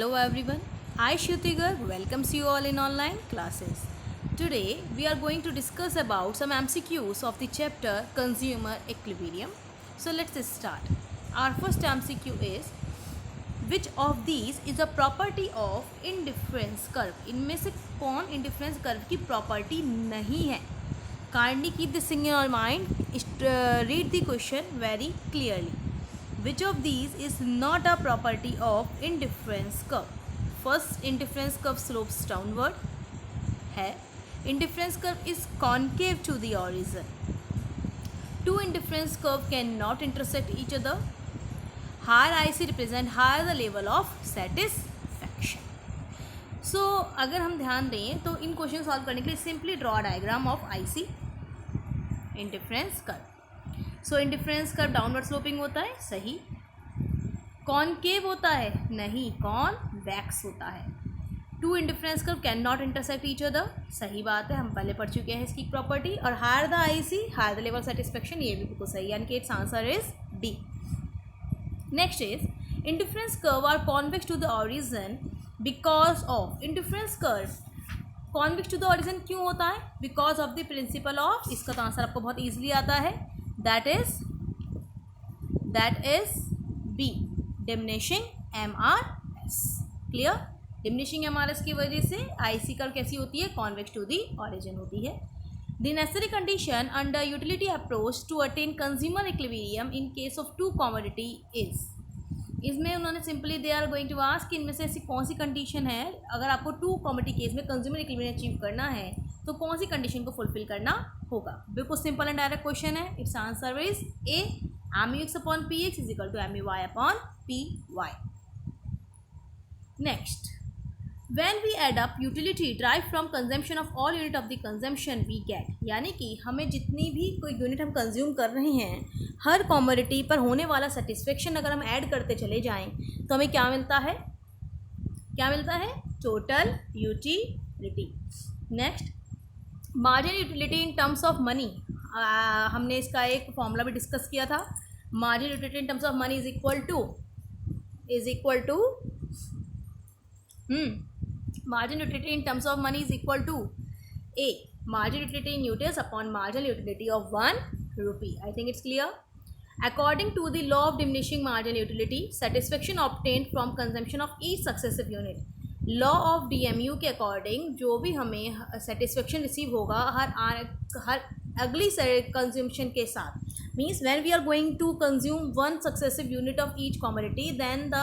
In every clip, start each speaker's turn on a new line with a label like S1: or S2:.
S1: Hello everyone, I Shruti Garg welcomes you all in online classes. Today we are going to discuss about some MCQs of the chapter Consumer Equilibrium. So let's start. Our first MCQ is which of these is a property of indifference curve? इनमें से कौन indifference curve की property नहीं है? Kindly keep this in your mind. Read the question very clearly. Which of these is not a property of indifference curve? First, indifference curve slopes downward है. Indifference curve is concave to the origin. Two indifference curve cannot intersect each other. Higher IC represent higher the level of satisfaction. So अगर हम ध्यान दें तो इन question solve करने के लिए simply draw diagram of IC indifference curve. So indifference curve downward sloping होता है, सही. कॉनकेव होता है, नहीं. कॉनवैक्स होता है. Two indifference curve can not intersect each other, सही बात है, हम पहले पढ़ चुके हैं इसकी प्रॉपर्टी. और higher the IC higher the level satisfaction, ये भी बिल्कुल सही, यानी कि it's answer is D. Next is indifference curve are convex to the origin because of. Indifference curve convex to the origin क्यों होता है? Because of the principle of, इसका तो आंसर आपको बहुत ईजिली आता है, that is B, diminishing MRS. Clear? Diminishing MRS की वजह से IC कर्व कैसी होती है? कॉन्वेक्स टू दी ऑरिजिन होती है. The necessary condition under utility approach to attain consumer equilibrium in case of two commodity is. इसमें उन्होंने simply they are going to ask इनमें से ऐसी कौन सी कंडीशन है अगर आपको टू कमोडिटी केस में कंज्यूमर इक्विलिब्रियम अचीव करना है तो कौन सी कंडीशन को फुलफिल करना होगा. बिल्कुल सिंपल एंड डायरेक्ट क्वेश्चन है. It's answer is A, MUX upon PX is equal to MUY upon PY. Next, when we add up utility drive from consumption of all unit of the consumption we get, यानी कि हमें जितनी भी कोई unit हम consume कर रहे हैं हर कमोडिटी पर होने वाला सेटिस्फेक्शन अगर हम ऐड करते चले जाएं तो हमें क्या मिलता है? Total utility. Next, margin utility in terms of money. हमने इसका एक फॉर्मूला भी डिस्कस किया था. Margin utility in terms of money is equal to margin utility in terms of money is equal to A, margin utility in utils upon marginal utility of 1 rupee. I think it's clear. According to the law of diminishing marginal utility, satisfaction obtained from consumption of each successive unit. Law of DMU के according जो भी हमें satisfaction receive होगा हर अगली consumption के साथ, means when we are going to consume one successive unit of each commodity then the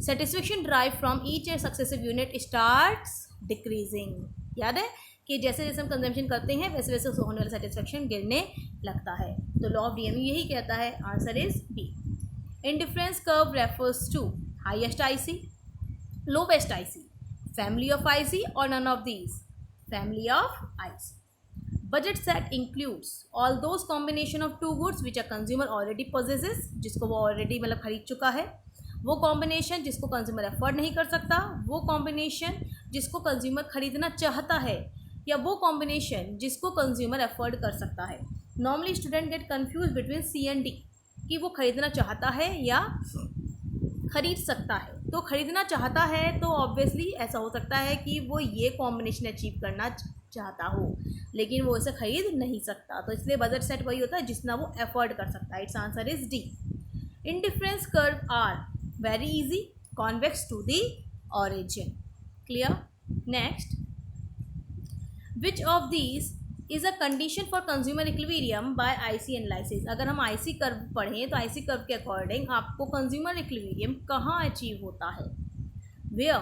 S1: satisfaction drive from each a successive unit starts decreasing. याद है कि जैसे जैसे हम कंजम्पशन करते हैं वैसे वैसे उस होने वाला सेटिस्फेक्शन गिरने लगता है. तो लॉ ऑफ DMU यही कहता है. Answer is B. Indifference curve refers to highest IC, lowest IC, family of IC or none of these? Family of IC. Budget set includes all those combination of two goods which a consumer already possesses, जिसको वो already मतलब खरीद चुका है, वो combination जिसको consumer afford नहीं कर सकता, वो कॉम्बिनेशन जिसको कंज्यूमर खरीदना चाहता है, या वो कॉम्बिनेशन जिसको कंज्यूमर अफोर्ड कर सकता है. Normally student get confuse between C and D कि वो खरीदना चाहता है या खरीद सकता है. तो खरीदना चाहता है तो ऑब्वियसली ऐसा हो सकता है कि वो ये कॉम्बिनेशन अचीव करना चाहता हो लेकिन वो इसे खरीद नहीं सकता, तो इसलिए बजट सेट वही होता है जितना वो अफोर्ड कर सकता है. It's answer is D. Indifference curve are very easy, convex to the origin. Clear? Next, which of these is a condition for consumer equilibrium by IC analysis. अगर हम IC कर्व पढ़ें तो IC कर्व के according आपको consumer equilibrium कहाँ achieve होता है? Where?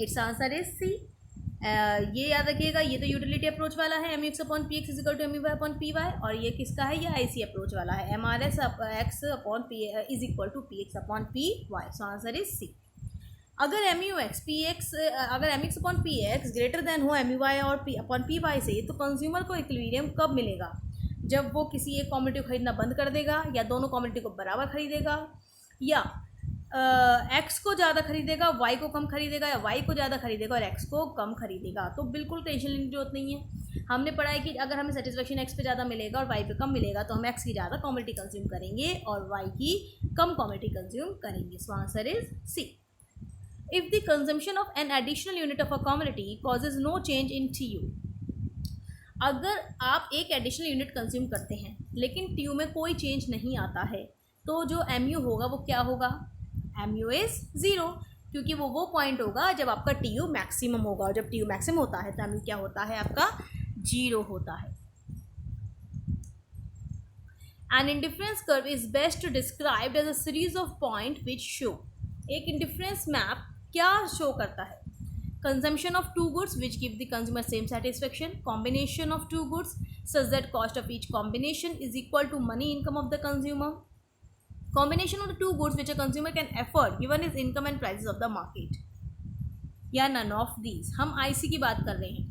S1: It's answer is C. ये याद रखिएगा, ये तो यूटिलिटी अप्रोच वाला है, MUX upon PX is equal to MUY upon PY, और ये किसका है? ये IC अप्रोच वाला है, MRS X upon P is equal to PX upon PY. So answer is C. अगर MUX upon PX greater than हो MUY और P अपॉन PY से, तो कंज्यूमर को इक्विलिब्रियम कब मिलेगा? जब वो किसी एक कमोडिटी को खरीदना बंद कर देगा, या दोनों कमोडिटी को बराबर खरीदेगा, या X को ज़्यादा खरीदेगा, Y को कम खरीदेगा, या Y को ज़्यादा खरीदेगा और X को कम खरीदेगा. तो बिल्कुल टेंशन लेने की जरूरत नहीं है. हमने पढ़ा है कि अगर हमें सेटिस्फेक्शन X पे ज़्यादा मिलेगा और Y पे कम मिलेगा तो हम X की ज़्यादा कमोडिटी कंज्यूम करेंगे और Y की कम कमोडिटी कंज्यूम करेंगे. So answer is C. If the consumption of an additional unit of a commodity causes no change in TU, अगर आप एक एडिशनल यूनिट कंज्यूम करते हैं लेकिन TU में कोई चेंज नहीं आता है, तो जो MU होगा वो क्या होगा? MU इज़ ज़ीरो, क्योंकि वो पॉइंट होगा जब आपका TU मैक्सिमम होगा, और जब TU मैक्सिमम होता है तो MU क्या होता है? आपका जीरो होता है। An indifference curve is best described as a series of points which show, एक indifference map क्या शो करता है? Consumption of two goods which give the consumer same satisfaction, combination of two goods such that cost of each combination is equal to money income of the consumer, combination of the two goods which a consumer can afford given his income and prices of the market, या none of these। हम IC की बात कर रहे हैं।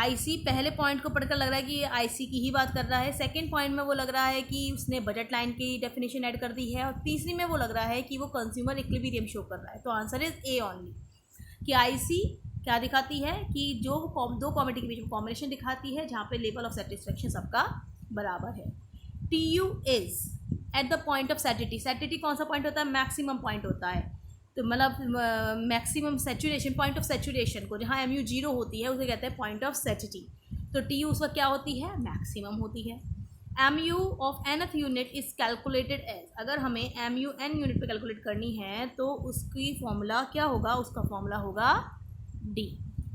S1: IC पहले point को पढ़कर लग रहा है कि ये IC की ही बात कर रहा है, सेकंड पॉइंट में वो लग रहा है कि उसने बजट लाइन की डेफिनेशन ऐड कर दी है, और तीसरी में वो लग रहा है कि वो कंज्यूमर इक्विलिब्रियम शो कर रहा है। तो आंसर इज ए ओनली, कि IC क्या दिखाती है कि जो दो कॉमोडिटी के बीच में कॉम्बिनेशन दिखाती है जहाँ पे लेवल ऑफ सेटिस्फेक्शन सबका बराबर है। TU is at the point of satiety, satiety कौन सा पॉइंट होता है? मैक्सिमम पॉइंट होता है, तो मतलब maximum saturation, point of saturation को जहाँ MU जीरो होती है उसे कहते हैं पॉइंट ऑफ सैटिटी। तो TU उस वक्त क्या होती है? मैक्सिमम होती है। MU of nth unit is calculated as, अगर हमें MU n यूनिट पे कैलकुलेट करनी है तो उसकी फॉर्मूला क्या होगा? उसका फॉर्मूला होगा D,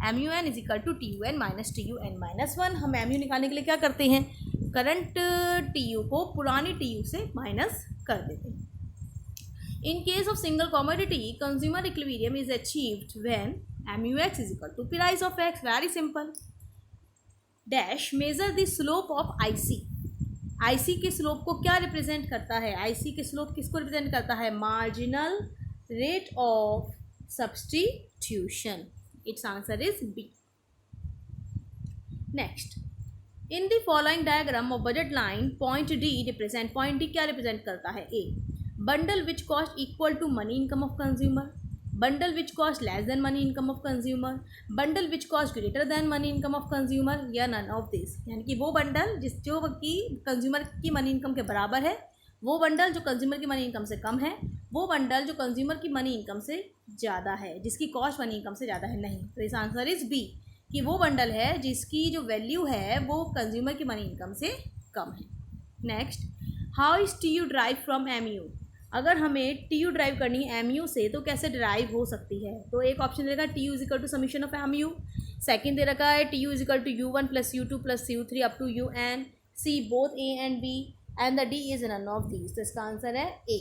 S1: MUn is equal to TUn minus TUn-1। हम MU निकालने के लिए क्या करते हैं? करंट TU को पुरानी TU से माइनस कर देते हैं। In case of single commodity, consumer equilibrium is achieved when MUX is equal to price of X. Very simple. Dash measure the slope of IC. IC के स्लोप को क्या represent करता है? IC के स्लोप किसको रिप्रेजेंट करता है? Marginal rate of substitution. Its answer is B. Next, in the following diagram of budget line, point D represent, point D क्या रिप्रेजेंट करता है? A, bundle which cost equal to money income of consumer, bundle which cost less than money income of consumer, bundle which cost greater than money income of consumer, या none of this। यानी कि वो bundle जो कि consumer की money income के बराबर है, वो बंडल जो कंज्यूमर की मनी इनकम से कम है, वो बंडल जो कंज्यूमर की मनी इनकम से ज़्यादा है, जिसकी कॉस्ट मनी इनकम से ज़्यादा है। नहीं, तो इस आंसर इज बी, कि वो बंडल है जिसकी जो वैल्यू है वो कंज्यूमर की मनी इनकम से कम है। Next, how is TU drive from MU। अगर हमें TU ड्राइव करनी है MU से तो कैसे ड्राइव हो सकती है? तो एक ऑप्शन दे रखा है TU is equal to summation of MU, second दे रखा है TU is equal to U1 plus U2 plus U3 up to UN, C both A and B, and the D is none of these. तो इसका answer है A,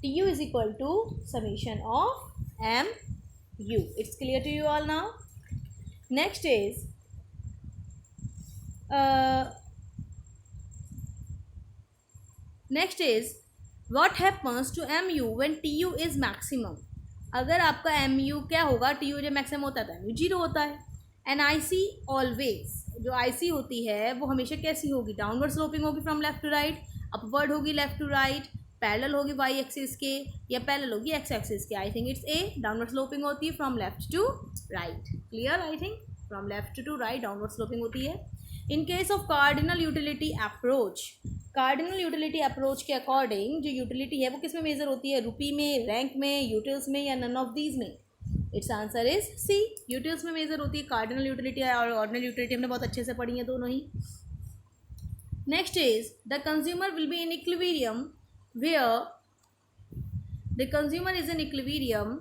S1: TU is equal to summation of MU। It's clear to you all now. Next is what happens to MU when TU is maximum। अगर आपका MU क्या होगा? TU जब maximum होता है तो MU जीरो होता है। एंड IC ऑलवेज, जो IC होती है वो हमेशा कैसी होगी? डाउनवर्ड स्लोपिंग होगी from left to right, upward होगी लेफ्ट टू राइट, पैरेलल होगी y एक्सिस के, या पैरेलल होगी x एक्सिस के। I think it's A, downward sloping होती है from left to right. Clear? I think from left to right downward sloping होती है। In case of cardinal utility approach, cardinal utility approach के according जो utility है वो किस में मेजर होती है? रुपी में, रैंक में, यूटिल्स में, या नन ऑफ दीज में? It's answer is C, utils में मेजर होती है कार्डिनल यूटिलिटी और ऑर्डिनल यूटिलिटी। हमने बहुत अच्छे से पढ़ी है दोनों ही। Next is the consumer will be in equilibrium where the consumer is in equilibrium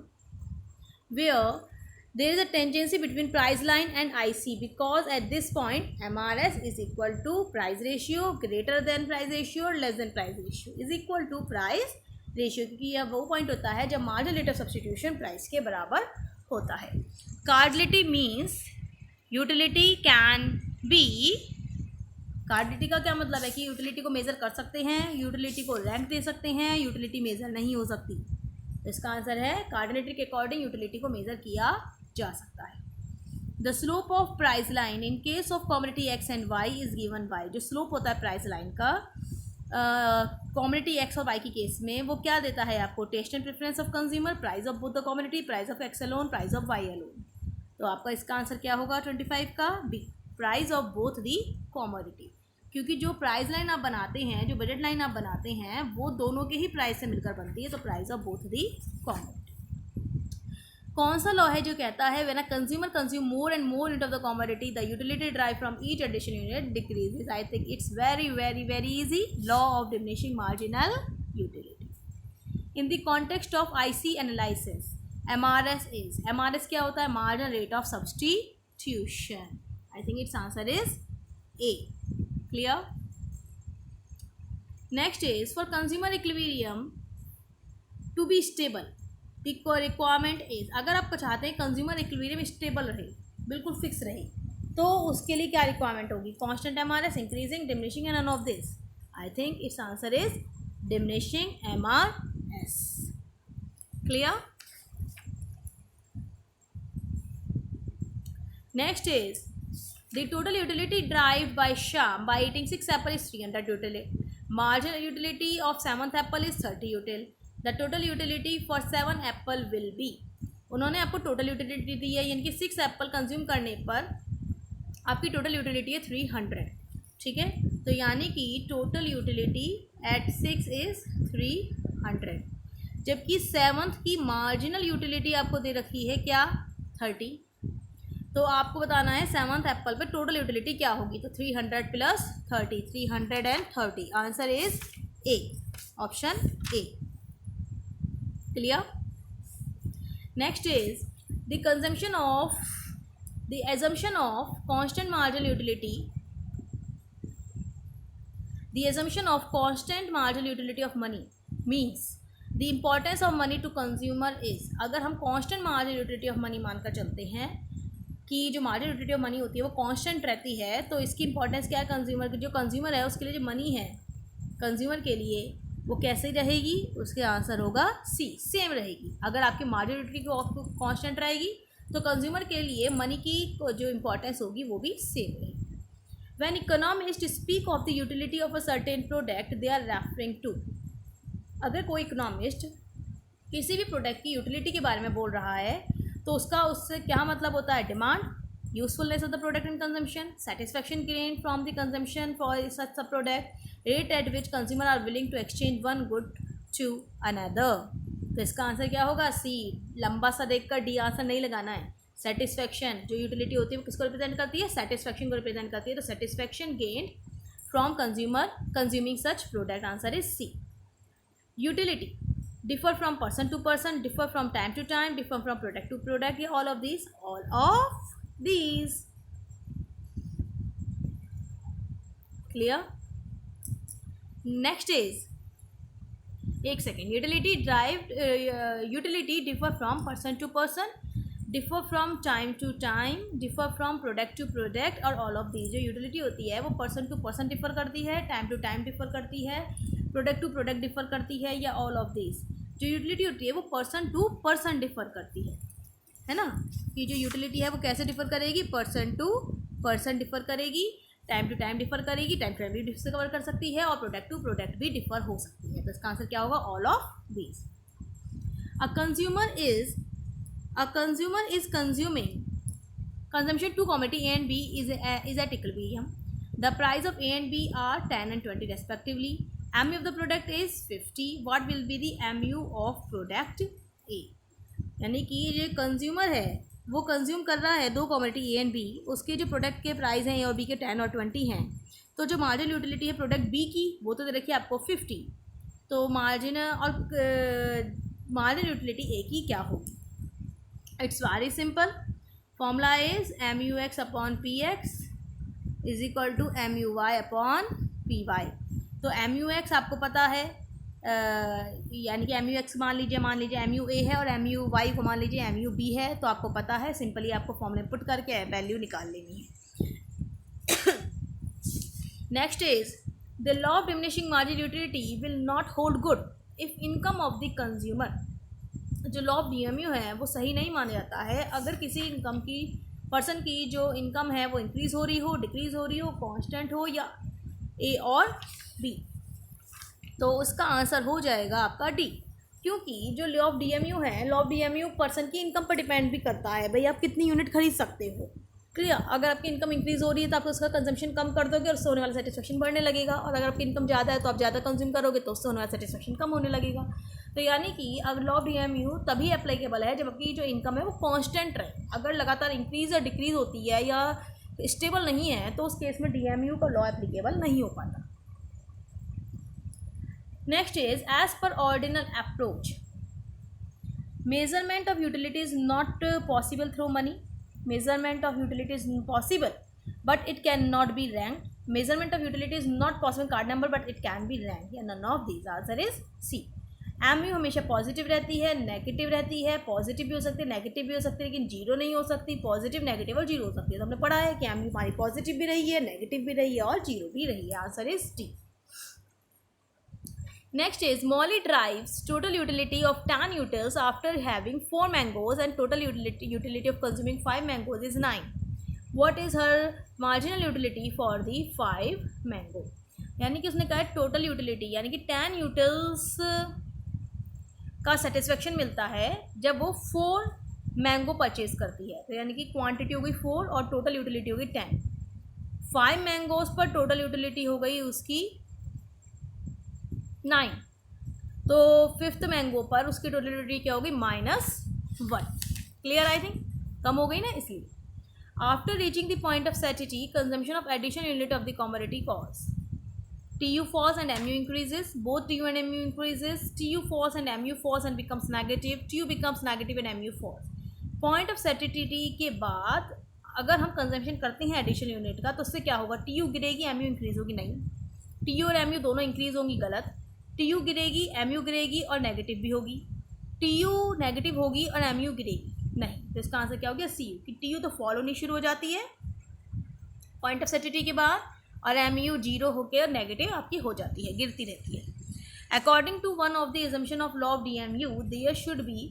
S1: where there is a tangency between price line and IC, because at this point MRS is equal to price ratio greater than price ratio or less than price ratio is equal to price ratio, क्योंकि यह वो point होता है जब marginal rate of substitution price के बराबर होता है। कार्डिलिटी मीन्स यूटिलिटी कैन बी, कार्डिलिटी का क्या मतलब है? कि यूटिलिटी को मेज़र कर सकते हैं, यूटिलिटी को रैंक दे सकते हैं, यूटिलिटी मेज़र नहीं हो सकती। तो इसका आंसर है कार्डिलिटी के अकॉर्डिंग यूटिलिटी को मेज़र किया जा सकता है। The slope of price line in case of commodity X and Y is given by, जो स्लोप होता है प्राइस लाइन का कमोडिटी X और Y की केस में वो क्या देता है आपको? Taste and preference of consumer, price of both the commodity, price of X alone, price of Y alone. तो आपका इसका आंसर क्या होगा 25 का? B, price of both the commodity, क्योंकि जो प्राइस लाइन आप बनाते हैं, जो बजट लाइन आप बनाते हैं वो दोनों के ही प्राइस से मिलकर बनती है, तो price of both the commodity. कौन सा लॉ है जो कहता है when a consumer consume more and more unit of the commodity the utility drive from each additional unit decreases? I think it's very very very easy, law of diminishing marginal utility. In the context of IC analysis MRS क्या होता है? Marginal rate of substitution. I think it's answer is A. Clear? Next is for consumer equilibrium to be stable the requirement is, अगर आप चाहते हैं consumer equilibrium stable रहे, बिल्कुल fix रहे, तो उसके लिए क्या रिक्वायरमेंट होगी? Constant MRS, increasing, diminishing and none of this. I think it's answer is diminishing MRS. Clear? Next is the total utility derived by Shyam by eating 6 apple is 300 util. Marginal utility of 7th apple is 30 util. The total utility for 7 apple will be. उन्होंने आपको total utility दी है, यानी कि 6 Apple consume करने पर आपकी total utility है 300. ठीक है, तो यानी कि टोटल यूटिलिटी एट 6 इज 300, जबकि 7th की मार्जिनल यूटिलिटी आपको दे रखी है क्या? 30. तो आपको बताना है 7th एप्पल पे टोटल यूटिलिटी क्या होगी. तो 300 plus 30, 330. Answer is A, option A. Clear? Next is the consumption of the assumption of constant marginal utility. The assumption of constant marginal utility of money means the importance of money to consumer is. अगर हम constant marginal utility of money मानकर चलते हैं कि जो marginal utility of money होती है वो कांस्टेंट रहती है, तो इसकी इंपॉर्टेंस क्या है? कंज्यूमर की, जो कंज्यूमर है उसके लिए जो मनी है कंज्यूमर के लिए, वो कैसे रहेगी? उसके आंसर होगा सी, सेम रहेगी. अगर आपकी मार्जिनल यूटिलिटी कांस्टेंट रहेगी तो कंज्यूमर के लिए मनी की जो इंपॉर्टेंस होगी वो भी सेम रहेगी. When economist speak of the utility of a certain product they are referring to. अगर कोई इकोनॉमिस्ट किसी भी प्रोडक्ट की यूटिलिटी के बारे में बोल रहा है तो उससे क्या मतलब होता है? Demand, usefulness of the product in consumption, satisfaction gain from the consumption for such a product, rate at which consumer are willing to exchange one good to another. तो इसका आंसर क्या होगा? सी. लंबा सा देखकर डी आंसर नहीं लगाना है. सेटिस्फैक्शन जो यूटिलिटी होती है वो किसको रिप्रेजेंट करती है? सेटिस्फैक्शन को रिप्रेजेंट करती है. तो satisfaction gain from consumer consuming such product. Answer is C. Utility differ from person to person, differ from time to time, differ from product to product. Yeah, all of these. Clear? Next is, एक second, utility differ from person to person, differ from time to time, differ from product to product, और all of these. जो utility होती है वो person to person differ करती है, time to time differ करती है, प्रोडक्ट टू प्रोडक्ट डिफर करती है, या ऑल ऑफ दिस. जो यूटिलिटी होती है वो पर्सन टू पर्सन डिफर करती है ना? कि जो यूटिलिटी है वो कैसे डिफर करेगी? पर्सन टू पर्सन डिफर करेगी, टाइम टू टाइम डिफर करेगी, टाइम टू टाइम भी डिफर कवर कर सकती है, और प्रोडक्ट टू प्रोडक्ट भी डिफर हो सकती है. तो इसका आंसर क्या होगा? All of this. A consumer is consuming consumption to commodity A and B is at equilibrium. The price of A and B are 10 and 20 respectively. MU of the product is 50. What will be the MU of product A? यानी कि ये consumer है वो consume कर रहा है दो commodity A and B, उसके जो प्रोडक्ट के प्राइस हैं A और B के 10 और 20 हैं. तो जो मार्जिनल यूटिलिटी है प्रोडक्ट B की वो तो दे रखी है आपको 50. तो मार्जिनल यूटिलिटी A की क्या होगी? It's very simple. Formula is MUX upon PX is equal to MUY upon PY. तो MUX आपको पता है, यानी कि MUX मान लीजिए MUA है, और MUY को मान लीजिए MUB है. तो आपको पता है, सिंपली आपको फॉर्मूले पुट करके वैल्यू निकाल लेनी है. Next is the law of diminishing marginal utility will not hold good if income of the consumer. जो लॉ ऑफ DMU है वो सही नहीं माना जाता है अगर किसी इनकम की पर्सन की जो इनकम है वो इंक्रीज़ हो रही हो, डिक्रीज़ हो रही हो, कांस्टेंट हो, या A और B. तो उसका आंसर हो जाएगा आपका D. क्योंकि जो लॉ ऑफ DMU है, लॉ ऑफ DMU पर्सन की इनकम पर डिपेंड भी करता है. भाई आप कितनी यूनिट खरीद सकते हो. क्लियर। अगर आपकी इनकम इंक्रीज हो रही है तो आप उसका कंजम्पशन कम कर दोगे और उससे होने वाला सेटिस्फेक्शन बढ़ने लगेगा, और अगर आपकी इनकम ज़्यादा है तो आप ज़्यादा कंज्यूम करोगे तो उससे होने वाला सेटिस्फेक्शन कम होने लगेगा। तो यानी कि अब लॉ ऑफ DMU तभी अप्लीकेबल है जब आपकी जो इनकम है वो कांस्टेंट रहे। अगर लगातार इंक्रीज या डिक्रीज होती है या स्टेबल नहीं है तो उस केस में DMU का लॉ एप्लीकेबल नहीं हो पाता। Next is as per ordinal approach measurement of utility is not possible through money. Measurement of utility is possible but it cannot be ranked. Measurement of utility is not possible card number but it can be ranked. या none of these. Answer is C. MU हमेशा positive रहती है, negative रहती है, positive भी हो सकती है, नेगेटिव भी हो सकती है, लेकिन जीरो नहीं हो सकती। पॉजिटिव, नेगेटिव और जीरो हो सकती है। तो हमने पढ़ा है कि MU हमारी पॉजिटिव भी रही है, नेगेटिव भी रही है और जीरो भी रही है। Answer is D. Next is Molly derives total utility of 10 utils after having 4 mangoes and total utility of consuming 5 mangoes is 9. What is her marginal utility for the 5 mango? यानी कि उसने कहा है टोटल यूटिलिटी, यानी कि 10 utils का satisfaction मिलता है जब वो 4 मैंगो परचेज करती है। तो यानी कि क्वांटिटी हो गई 4 और टोटल यूटिलिटी हो गई 10। 5 मैंगोज पर टोटल यूटिलिटी हो गई उसकी 9। तो फिफ्थ मैंगो पर उसकी टोटल यूटिलिटी क्या होगी? -1। क्लियर? आई थिंक कम हो गई ना, इसलिए। After reaching the point of satiety consumption of additional unit of the commodity cost TU falls and MU increases. Both TU and MU increases. TU falls and MU falls and becomes negative. TU becomes negative and MU falls. Point of satiety के बाद अगर हम consumption करते हैं additional unit का तो उससे क्या होगा? TU गिरेगी, MU इंक्रीज होगी? नहीं, TU और MU दोनों इंक्रीज होंगी? गलत। TU गिरेगी, MU गिरेगी और नेगेटिव भी होगी। TU नेगेटिव होगी और MU गिरेगी? नहीं। तो इसका आंसर क्या हो गया? CU, कि TU तो फॉल होनी शुरू हो जाती है पॉइंट ऑफ सैटिटी के बाद और MU जीरो होकर और नेगेटिव आपकी हो जाती है, गिरती रहती है। According to one of the assumption of law of DMU there should be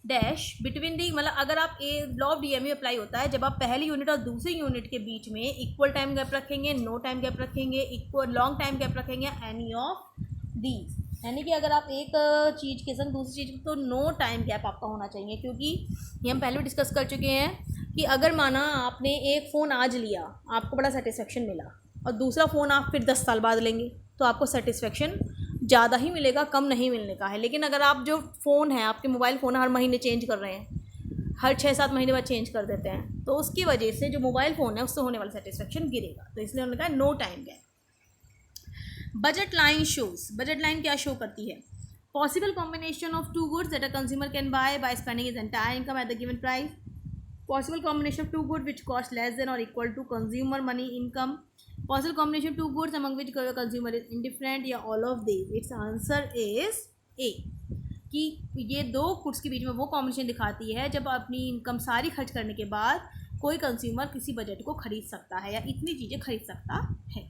S1: dash between the, मतलब अगर आप लॉ ऑफ DMU अप्लाई होता है जब आप पहली यूनिट और दूसरी यूनिट के बीच में इक्वल टाइम गैप रखेंगे, नो टाइम गैप रखेंगे, इक्वल लॉन्ग टाइम गैप रखेंगे, एनी ऑफ दीज। यानी कि अगर आप एक चीज़ के संग दूसरी चीज़ तो नो टाइम गैप आपका होना चाहिए, क्योंकि ये हम पहले भी डिस्कस कर चुके हैं कि अगर माना आपने एक फ़ोन आज लिया, आपको बड़ा सेटिस्फेक्शन मिला, और दूसरा फ़ोन आप फिर 10 साल बाद लेंगे तो आपको सेटिस्फेक्शन ज़्यादा ही मिलेगा, कम नहीं मिलने का है। लेकिन अगर आप जो फ़ोन है, आपके मोबाइल फ़ोन हर महीने चेंज कर रहे हैं, हर 6-7 महीने बाद चेंज कर देते हैं, तो उसकी वजह से जो मोबाइल फ़ोन है उससे होने वाला सेटिस्फेक्शन गिरेगा। तो इसलिए उन्होंने कहा no time gap. Budget line shows, budget line क्या शो करती है? Possible combination of two goods that a consumer can buy spending his entire income at the given price. Possible combination of two goods which cost less than or equal to consumer money income. Possible combination of two goods among which consumer is indifferent, या all of these. Its answer is A, कि ये दो goods के बीच में वो combination दिखाती है जब अपनी इनकम सारी खर्च करने के बाद कोई कंज्यूमर किसी बजट को खरीद सकता है या इतनी चीज़ें खरीद सकता है।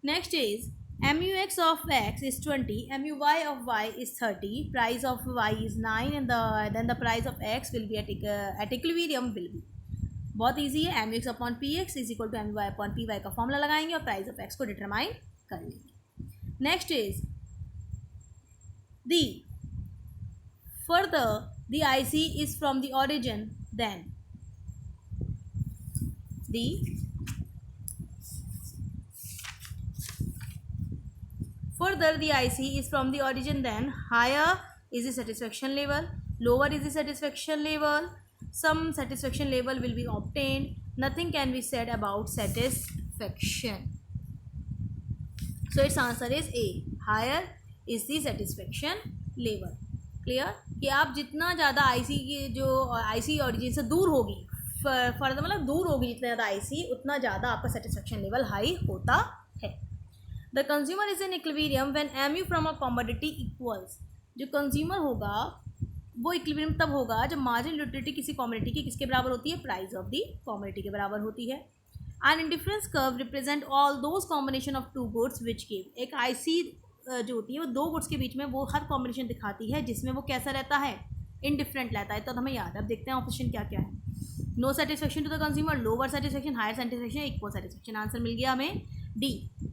S1: Next is MUX of X is 20, MUY of Y is 30, price of Y is 9 and then the price of X will be at equilibrium will be। बहुत ईजी है। MUX upon PX is equal to MUY upon PY का formula लगाएंगे और price of X को determine कर लेंगे। Next is the further the IC is from the origin then the further the IC is from the origin, then higher is the satisfaction level, lower is the satisfaction level, some satisfaction level will be obtained, nothing can be said about satisfaction. So its answer is A, higher is the satisfaction level। clear? कि आप जितना ज़्यादा IC की जो IC origin से दूर होगी, further मतलब दूर होगी जितना ज़्यादा IC, उतना ज़्यादा आपका satisfaction level हाई होता है। The consumer is in equilibrium when MU from a commodity equals। जो कंज्यूमर होगा वो इक्विलिब्रियम तब होगा जब मार्जिनल यूटिलिटी किसी कमोडिटी की किसके बराबर होती है? प्राइस ऑफ द कमोडिटी के बराबर होती है। And indifference curve represent all those combination of two goods which give. एक IC जो होती है वो दो गुड्स के बीच में वो हर कॉम्बिनेशन दिखाती है जिसमें वो कैसा रहता है? इनडिफरेंट रहता है। तो हमें याद है। अब देखते हैं ऑप्शन क्या क्या है। No satisfaction to the consumer, lower satisfaction, higher satisfaction, equal satisfaction. Answer मिल गया हमें डी,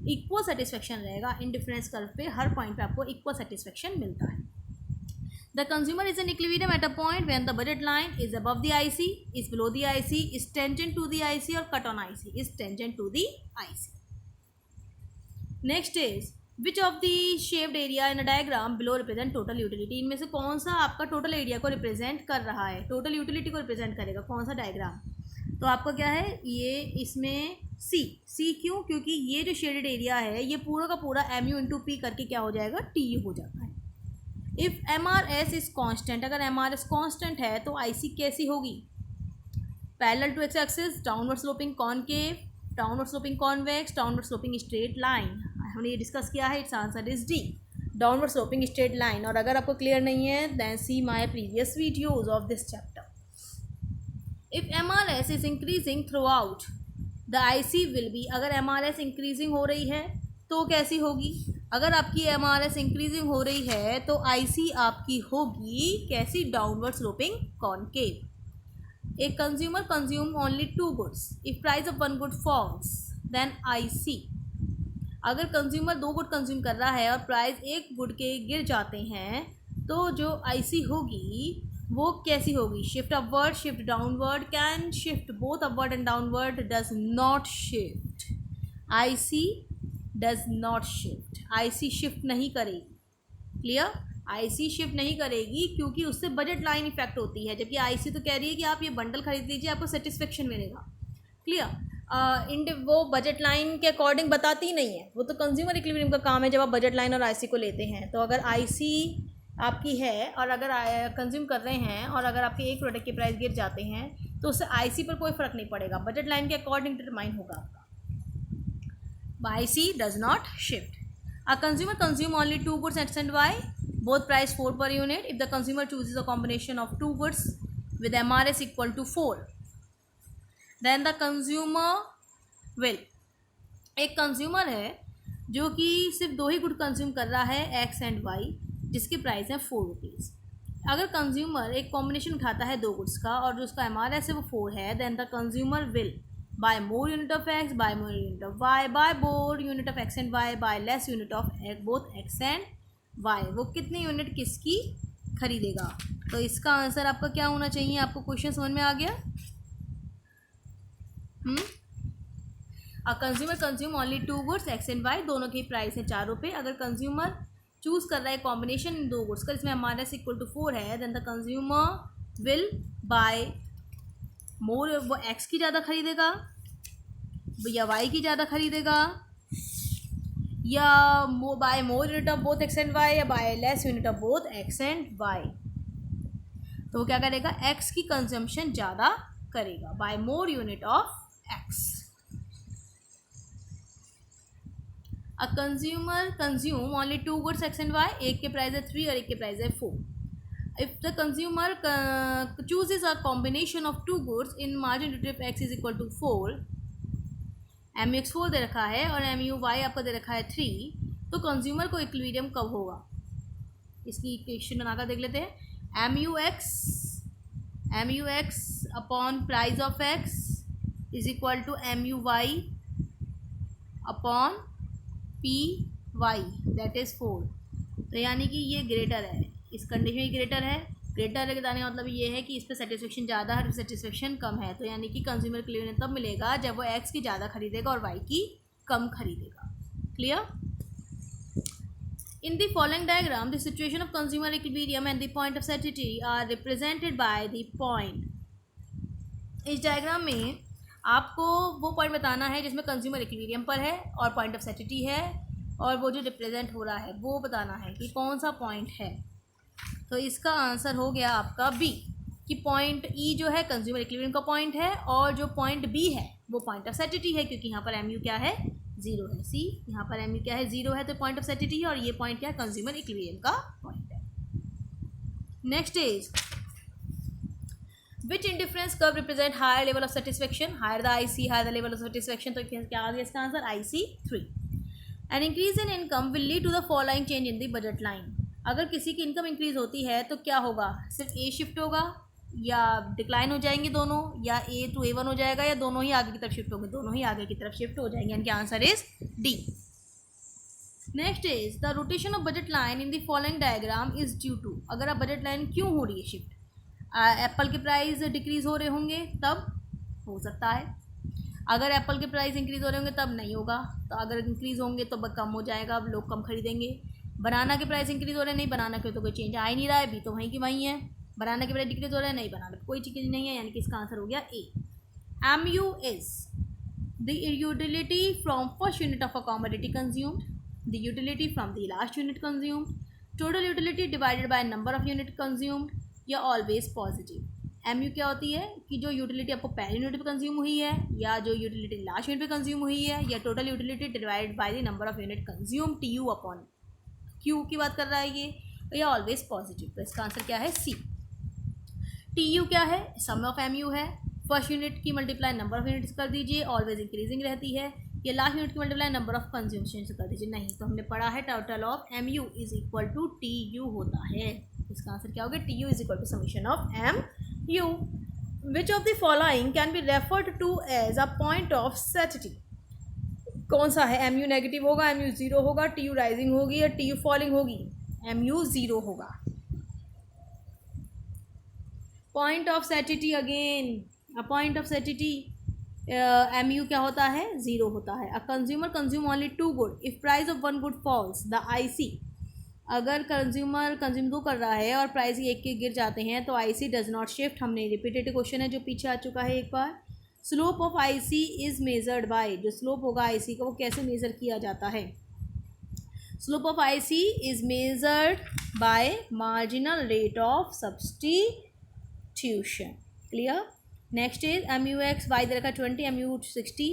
S1: इक्वल सेटिस्फेक्शन रहेगा। इनडिफरेंस कर्व पे हर पॉइंट पे आपको इक्वल सेटिस्फेक्शन मिलता है। The consumer is in equilibrium at a point when the budget line is above the IC, is below the IC, is tangent to the IC or cut on IC, is tangent to the IC. Next is which of the shaped area in a diagram below represent total utility. इनमें से कौन सा आपका total area को represent कर रहा है, total utility को रिप्रेजेंट करेगा, कौन सा डायग्राम? तो आपका क्या है ये, इसमें सी क्यों? क्योंकि ये जो शेडेड एरिया है ये पूरा का पूरा MU इंटू पी करके क्या हो जाएगा, TU हो जाता है. इफ़ MRS इज कांस्टेंट, अगर MRS कांस्टेंट है तो IC कैसी होगी? Parallel to X axis, downward sloping concave, downward sloping convex, downward sloping straight line. हमने ये डिस्कस किया है. It's answer is D, downward sloping straight line. और अगर आपको क्लियर नहीं है then see my previous videos of this chapter. If MRS is increasing throughout the IC will be, अगर MRS इंक्रीजिंग हो रही है तो कैसी होगी? अगर आपकी MRS इंक्रीजिंग हो रही है तो IC आपकी होगी कैसी, downward sloping concave. A consumer consume only 2 goods. If price of 1 good falls, then IC. अगर कंज्यूमर 2 गुड कंज्यूम कर रहा है और प्राइस 1 गुड के गिर जाते हैं तो जो IC होगी वो कैसी होगी? Shift upward, shift downward, can shift both upward and downward, does not shift. IC does not shift, IC shift नहीं करेगी. क्लियर? IC शिफ्ट नहीं करेगी क्योंकि उससे बजट लाइन इफेक्ट होती है, जबकि IC तो कह रही है कि आप ये बंडल खरीद लीजिए आपको सेटिस्फेक्शन मिलेगा. क्लियर? वो बजट लाइन के अकॉर्डिंग बताती ही नहीं है, वो तो कंज्यूमर इक्विलिब्रियम का काम है जब आप बजट लाइन और IC को लेते हैं. तो अगर IC आपकी है और अगर कंज्यूम कर रहे हैं और अगर आपके एक प्रोडक्ट के प्राइस गिर जाते हैं तो उससे IC पर कोई फ़र्क नहीं पड़ेगा, बजट लाइन के अकॉर्डिंग डिटरमाइन होगा आपका. IC does not shift. A consumer consume only 2 goods X and Y, both price 4 per unit. If the consumer chooses a combination of 2 goods with MRS equal to 4, then the consumer will, एक consumer है जो कि सिर्फ 2 ही good consume कर रहा है X and Y, जिसकी price है 4 रुपीज़. अगर कंज्यूमर एक कॉम्बिनेशन उठाता है 2 गुड्स का और जो उसका MRS है वो 4 है, then the consumer will buy more unit of X, buy more unit of Y, buy more unit of X and Y, buy less unit of both X and Y. वो कितनी unit किसकी खरीदेगा? तो इसका answer आपका क्या होना चाहिए? आपको क्वेश्चन समझ में आ गया? Consumer consume only 2 goods X and Y, दोनों की प्राइस है 4 रुपये. अगर कंज्यूमर चूज़ कर रहा है कॉम्बिनेशन इन 2 गुड्स का जिसमें MRS इक्वल टू 4 है, then the consumer will buy more, वो एक्स की ज़्यादा खरीदेगा या वाई की ज़्यादा खरीदेगा, या buy more unit of both X and Y, या buy less unit of both X and Y. तो वो क्या करेगा? एक्स की कंजम्पशन ज़्यादा करेगा, buy more unit of X. A consumer consume only 2 goods X and Y, एक के प्राइस है 3 और एक के प्राइस है 4. If the consumer chooses a combination of 2 goods in margin utility of X is equal to 4, MUX 4 दे रखा है और MUY आपका दे रखा है 3, तो कंज्यूमर को इक्विलिब्रियम कब होगा? इसकी इक्वेशन बनाकर देख लेते हैं. MUX upon price of X is equal to MUY upon PY, that is 4. तो यानी कि ये ग्रेटर है, इस कंडीशन में ग्रेटर है. ग्रेटर लेके जाने का मतलब ये है कि इस पर सेटिस्फेक्शन ज़्यादा है और सेटिस्फेक्शन कम है. तो यानी कि कंज्यूमर इक्विलिब्रियम तब मिलेगा जब वो X की ज़्यादा खरीदेगा और Y की कम खरीदेगा. Clear? In the following diagram the situation of consumer equilibrium and the point of satisfaction are represented by the point. इस डायग्राम में आपको वो पॉइंट बताना है जिसमें कंज्यूमर इक्विलिब्रियम पर है और पॉइंट ऑफ सैटिस्फैक्शन है, और वो जो रिप्रेजेंट हो रहा है वो बताना है कि कौन सा पॉइंट है. तो इसका आंसर हो गया आपका बी, कि पॉइंट ई जो है कंज्यूमर इक्विलिब्रियम का पॉइंट है और जो पॉइंट बी है वो पॉइंट ऑफ सैटिस्फैक्शन है, क्योंकि यहाँ पर MU क्या है? 0 है. सी, यहाँ पर MU क्या है? 0 है, तो पॉइंट ऑफ सैटिस्फैक्शन है और ये पॉइंट क्या है? कंज्यूमर इक्विलिब्रियम का पॉइंट है. Next is which indifference curve represent higher level of satisfaction? Higher the IC, higher the level of satisfaction. तो क्या आ गया इसका answer? IC 3. An increase in income will lead to the following change in the budget line. अगर किसी की income increase होती है तो क्या होगा? सिर्फ A शिफ्ट होगा या डिक्लाइन हो जाएंगे दोनों, या A टू A1 हो जाएगा, या दोनों ही आगे की तरफ शिफ्ट होंगे? दोनों ही आगे की तरफ शिफ्ट हो जाएंगे. यानी कि answer is D. Next is the rotation of budget line in the following diagram is due to, अगर आप बजट लाइन क्यों हो रही है शिफ्ट, एप्पल के प्राइस डिक्रीज हो रहे होंगे तब हो सकता है, अगर एप्पल के प्राइस इंक्रीज़ हो रहे होंगे तब नहीं होगा, तो अगर इंक्रीज़ होंगे तो कम हो जाएगा, अब लोग कम खरीदेंगे। बनाना के प्राइस इंक्रीज़ हो रहे हैं, नहीं बनाना के तो कोई चेंज आ ही नहीं रहा है, बी तो वहीं की वहीं है। बनाना के प्राइस डिक्रीज़ हो रहे हैं, नहीं बनाना कोई चीज़ नहीं है, यानी कि इसका आंसर हो गया A. M U is the utility from first unit of a commodity consumed, the utility from the last unit consumed, total utility divided by number of units consumed, या ऑलवेज पॉजिटिव। एम यू क्या होती है कि जो utility आपको पहली unit पे consume हुई है, या जो यूटिलिटी लास्ट यूनिट पे कंज्यूम हुई है, या total utility divided by the number of unit consume, T U upon Q की बात कर रहा है ये, या ऑलवेज पॉजिटिव। तो इसका आंसर क्या है, सी। टी यू क्या है, सम ऑफ एम यू है, फर्स्ट यूनिट की मल्टीप्लाई नंबर ऑफ यूनिट्स कर दीजिए, ऑलवेज इंक्रीजिंग रहती है, या लास्ट यूनिट की मल्टीप्लाई नंबर ऑफ कंज्यूमशन से कर दीजिए, नहीं तो हमने पढ़ा है total of M U is equal to T U होता है। इसका आंसर क्या होगा, T U is equal to summation of M U. Which of the following can be referred to as a point of satiety, कौन सा है, M U negative होगा, M U zero होगा, टी यू राइजिंग होगी, या T U falling होगी, M U zero होगा। Point of satiety again, a point of satiety M U क्या होता है, ज़ीरो होता है। A consumer consume only two good if price of one good falls, the I C, अगर consumer consume दो कर रहा है और प्राइस एक के गिर जाते हैं तो I C does not shift. हमने रिपीटेड क्वेश्चन है जो पीछे आ चुका है एक बार। Slope of I C is measured by, जो स्लोप होगा आई सी का वो कैसे मेज़र किया जाता है, slope of I C is measured by marginal rate of substitution. Clear. Next is M U X, Y दे रखा है 20, M U 60,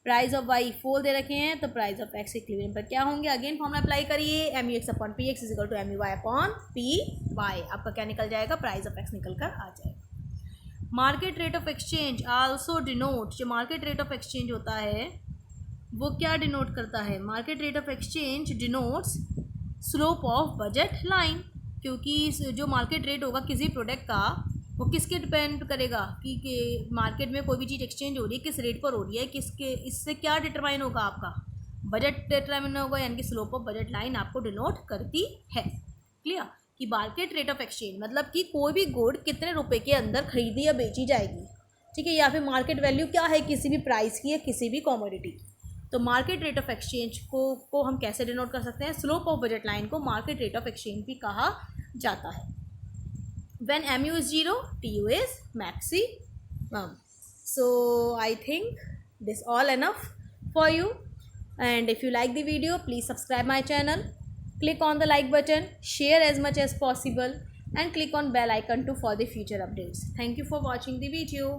S1: price of Y 4 दे रखे हैं, तो प्राइस ऑफ एक्स इक्विलिब्रियम पर क्या होंगे, अगेन फॉर्मूला अप्लाई करिए, M U X upon P X is equal to M U Y upon P Y, आपका क्या निकल जाएगा, प्राइस ऑफ एक्स निकल कर आ जाएगा। Market rate of exchange also denote, जो मार्केट रेट ऑफ एक्सचेंज होता है वो क्या डिनोट करता है, market rate of exchange denotes slope of budget line, क्योंकि जो मार्केट रेट होगा किसी प्रोडक्ट का वो किसके डिपेंड करेगा कि मार्केट में कोई भी चीज़ एक्सचेंज हो रही है किस रेट पर हो रही है, किसके, इससे क्या डिटरमाइन होगा, आपका बजट डिटरमाइन होगा, यानी कि स्लोप ऑफ बजट लाइन आपको डिनोट करती है। क्लियर, कि मार्केट रेट ऑफ एक्सचेंज मतलब कि कोई भी गुड कितने रुपए के अंदर खरीदी या बेची जाएगी, ठीक है, या फिर मार्केट वैल्यू क्या है किसी भी प्राइस की या किसी भी कॉमोडिटी की। तो मार्केट रेट ऑफ एक्सचेंज को हम कैसे डिनोट कर सकते हैं, स्लोप ऑफ बजट लाइन को मार्केट रेट ऑफ एक्सचेंज भी कहा जाता है। When mu is 0, tu is maximum. So I think this all enough for you, and if you like the video please subscribe my channel, click on the like button, share as much as possible, and click on bell icon to for the future updates. Thank you for watching the video.